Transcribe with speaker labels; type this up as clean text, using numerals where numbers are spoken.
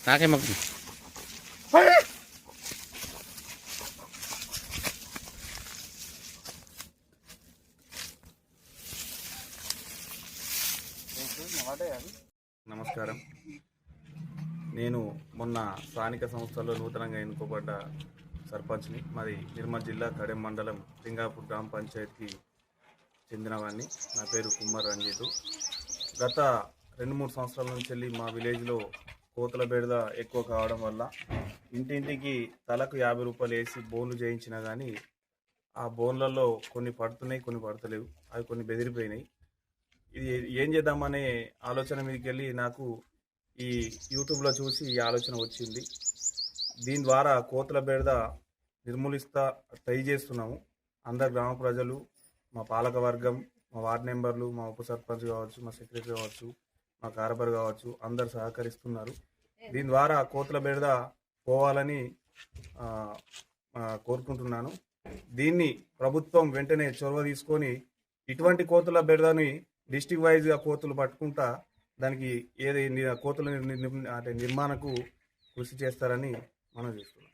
Speaker 1: నాకేమవుతుంది? నమస్కారం. నేను మొన్న స్థానిక సంస్థల్లో నూతనంగా ఎన్నుకోబడ్డ సర్పంచ్ని. మాది నిర్మల్ జిల్లా కడెం మండలం లింగాపూర్ గ్రామ పంచాయతీకి చెందినవాడిని. నా పేరు కుమ్మర్ రంజితు. గత 2-3 సంవత్సరాల నుంచి వెళ్ళి మా విలేజ్లో కోతుల బెడద ఎక్కువ కావడం వల్ల ఇంటింటికి తలకు 50 రూపాయలు వేసి బోన్లు చేయించినా కానీ ఆ బోన్లలో కొన్ని పడుతున్నాయి, కొన్ని పడతలేవు. అవి కొన్ని బెదిరిపోయినాయి. ఇది ఏం చేద్దామనే ఆలోచన మీదకి వెళ్ళి నాకు ఈ యూట్యూబ్లో చూసి ఈ ఆలోచన వచ్చింది. దీని ద్వారా కోతుల బెడద ట్రై చేస్తున్నాము. అందరు గ్రామ ప్రజలు, మా పాలక వర్గం, మా వార్డు మెంబర్లు, మా ఉప సర్పంచ్ కావచ్చు, మా సెక్రటరీ కావచ్చు, మా కార్పొరేటర్ కావచ్చు, అందరు సహకరిస్తున్నారు. దీని ద్వారా కోతుల బెడద పోవాలని కోరుకుంటున్నాను. దీన్ని ప్రభుత్వం వెంటనే చొరవ తీసుకొని ఇటువంటి కోతుల బెడదని డిస్టిక్ వైజ్గా కోతులు పట్టుకుంటా దానికి కోతుల నిర్మాణకు కృషి చేస్తారని మనం చూస్తున్నాం.